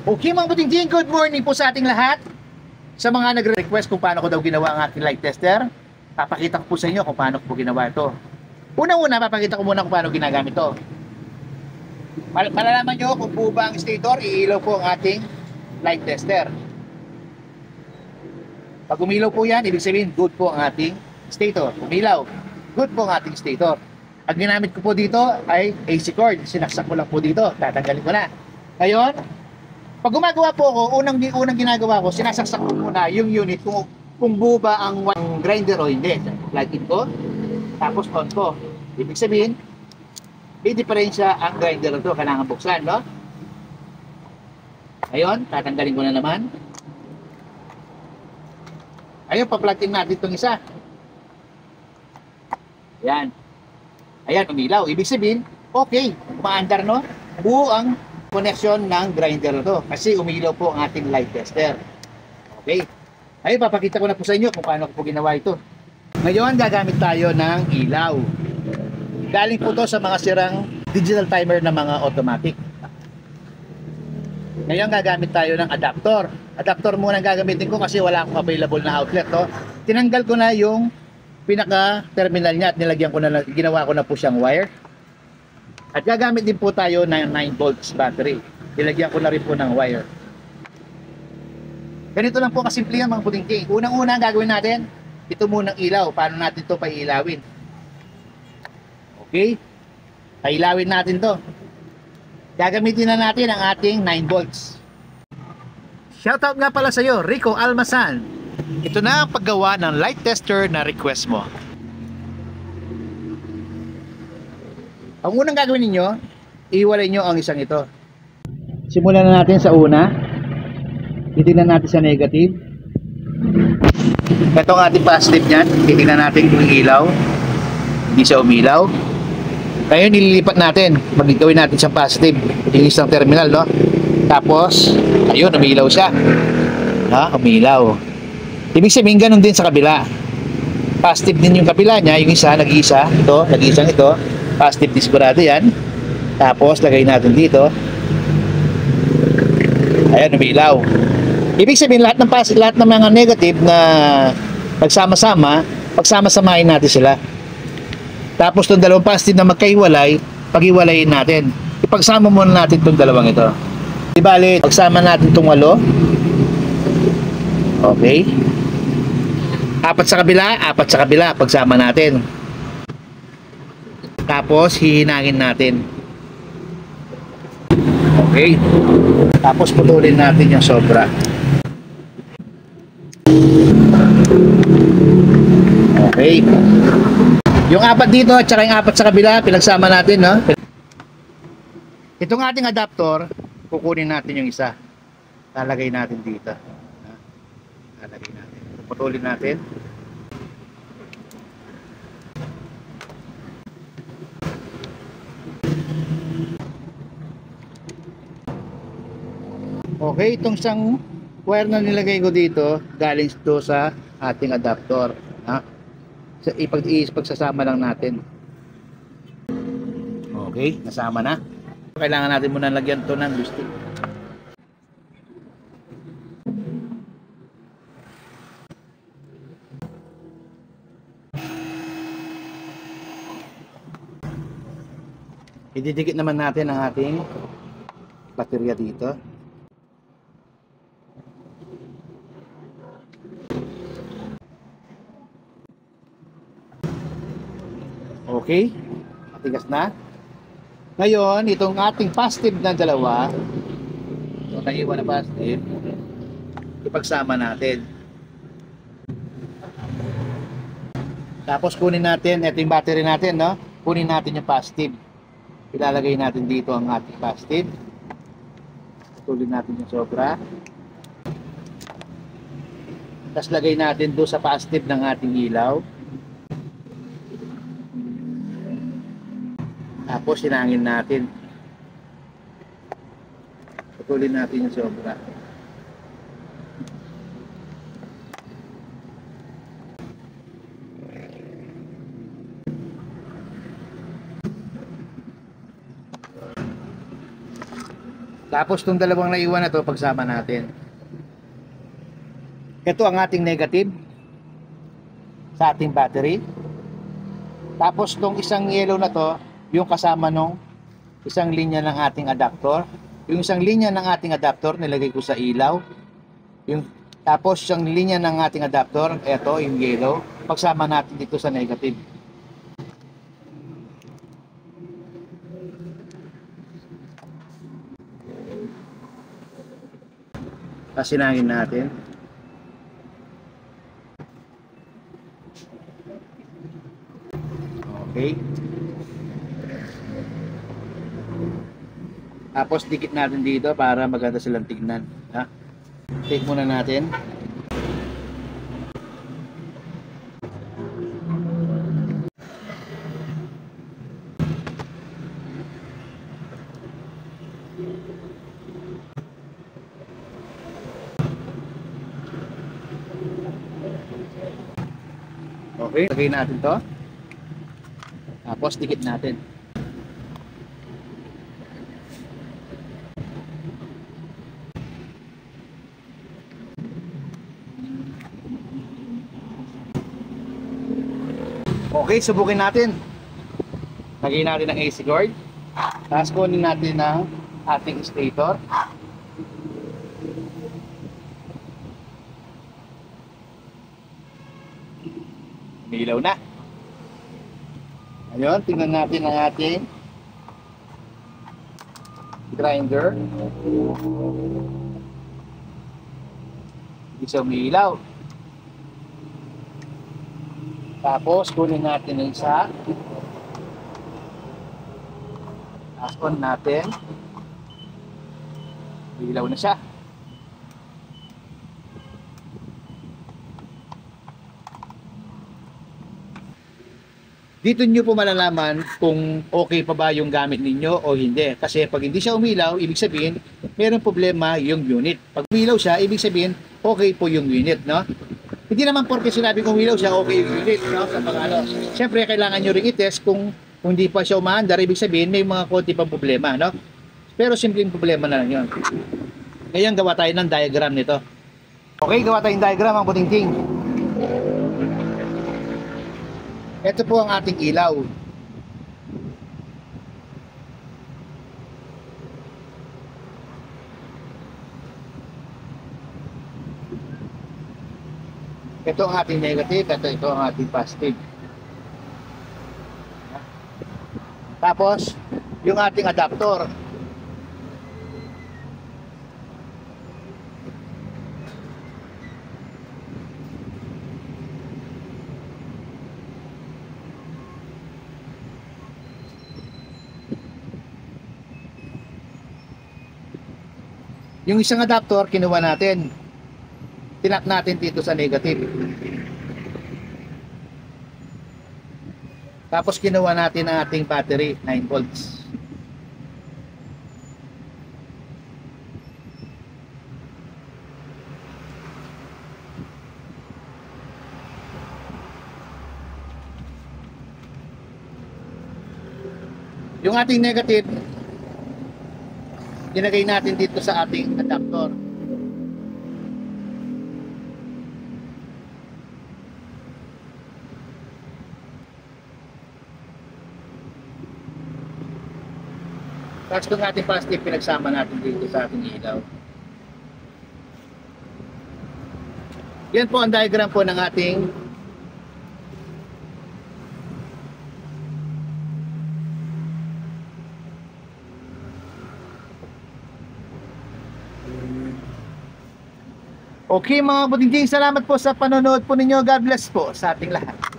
Okay mga buting-ting, good morning po sa ating lahat. Sa mga nagre-request kung paano ko daw ginawa ang ating light tester, papakita ko po sa inyo kung paano ko po ginawa ito. Una-una, papakita ko muna kung paano ginagamit ito. Malalaman nyo kung po ba ang stator, iilaw po ang ating light tester. Pag umilaw po yan, ibig sabihin good po ang ating stator. Umilaw, good po ang ating stator. Ang ginamit ko po dito ay AC cord. Sinaksak ko lang po dito, tatanggalin ko na. Ngayon, pag gumagawa po ako, unang ginagawa ko, sinasaksak ko muna yung unit kung buo ba ang grinder o hindi. Plug in ko, tapos on ko. Ibig sabihin, may diferensya ang grinder na ito, kailangan buksan, no? Ngayon, tatanggalin ko na naman. Ayun, pa-plug in natin itong isa. Ayan. Ayan, umilaw. Ibig sabihin, okay, umaandar, no? Buo ang connection ng grinder na to kasi umilaw po ang ating light tester. Okay. Ayun, papakita ko na po sa inyo kung paano ko po ginawa ito. Ngayon, gagamit tayo ng ilaw. Galing po to sa mga sirang digital timer na mga automatic. Ngayon, gagamit tayo ng adapter. Adapter muna ang gagamitin ko kasi wala akong available na outlet. To. Tinanggal ko na yung pinaka-terminal niya at nilagyan ko na, ginawa ko na po siyang wire. At gagamit din po tayo ng 9 volts battery. Nilagyan ko na rin po ng wire. Ganito lang po kasimple yan mga buting-ting. Unang-una gagawin natin, ito munang ilaw. Paano natin ito pailawin? Okay? Pailawin natin to. Gagamitin na natin ang ating 9 volts. Shoutout nga pala sa iyo, Rico Almasan. Ito na ang paggawa ng light tester na request mo. Ang unang gagawin ninyo, ihiwalay nyo ang isang ito. Simulan na natin sa una. Titignan natin sa negative. Ito ang ating positive niyan. Titignan natin kung ilaw. Hindi siya umilaw. Ngayon nililipat natin. Magigawin natin siyang positive. Yung isang terminal, no? Tapos, ayun, umilaw siya. Ha? Umilaw. Ibig sabihin, ganun din sa kabila. Positive din yung kabila niya. Yung isa, nag-iisa. Ito, nag-iisang ito. Positive disparado yan. Tapos lagay natin dito. Ayan, umilaw. Ibig sabihin lahat ng mga negative na pagsama-samahin natin sila. Tapos itong dalawang positive na magkahiwalay, paghiwalayin natin. Ipagsama muna natin itong dalawang ito. Di bali, pagsama natin itong 8. Okay. 4 sa kabila, pagsama natin. Tapos hihinangin natin. Okay. Tapos putulin natin yung sobra. Okay. Yung 4 dito at saka yung 4 sa kabila, pinagsama natin, no? Itong ating adapter, kukunin natin yung isa. Lalagay natin dito. Lalagay natin. Putulin natin. Okay, itong isang wire na nilagay ko dito galing ito sa ating adapter. Ha? Ipagsasama lang natin. Okay, nasama na. Kailangan natin muna lagyan ito ng glue stick. Ididikit naman natin ang ating baterya dito. Okay, matigas na. Ngayon, itong ating positive na dalawa, ito naiwan na positive, ipagsama natin. Tapos kunin natin, ito yung battery natin, no? Kunin natin yung positive. Ilalagay natin dito ang ating positive. Tulin natin yung sobra. Tapos lagay natin doon sa positive ng ating ilaw. Tapos sinangin natin. Putulin natin yung sobra. Tapos itong dalawang naiwan na to, pagsama natin. Ito ang ating negative sa ating battery. Tapos itong isang yellow na to, yung kasama nung isang linya ng ating adapter. Yung isang linya ng ating adapter, nilagay ko sa ilaw. Tapos isang linya ng ating adapter, ito yung yellow, pagsama natin dito sa negative. Pasinangin natin. Okay. Tapos dikit natin dito para maganda silang tignan. Ha? Take muna natin. Okay, lagay natin to. Tapos dikit natin. Okay, subukin natin. Lagay natin ang AC cord. Tapos kunin natin ang ating stator. Umilaw na. Ayun, tingnan natin ang ating grinder. Hindi siya umilaw. Tapos kunin natin ang isa. Tapos on natin. Umilaw na siya. Dito nyo po malalaman kung okay pa ba yung gamit ninyo o hindi. Kasi pag hindi siya umilaw, ibig sabihin, mayroong problema yung unit. Pag umilaw siya, ibig sabihin, okay po yung unit, no? Hindi naman porque sinabi kong umilaw siya, okay yung unit, no? Sa pag-ano. Siyempre, kailangan nyo rin i-test kung hindi pa siya umaandar, ibig sabihin, may mga konti pang problema, no? Pero simpleng problema na lang yun. Ngayon, gawa tayo ng diagram nito. Okay, gawa tayong diagram, ang puting-ting. Ito po ang ating ilaw. Ito ang ating negative, ito ang ating positive. Tapos, yung ating adapter. Yung isang adapter, kinuha natin. Tinap natin dito sa negative. Tapos kinuha natin ang ating battery, 9 volts. Yung ating negative, ilagay natin dito sa ating adapter. Tapos itong ating positive, pinagsama natin dito sa ating ilaw. Yan po ang diagram po ng ating Okay mga budingging, salamat po sa panonood po ninyo. God bless po sa ating lahat.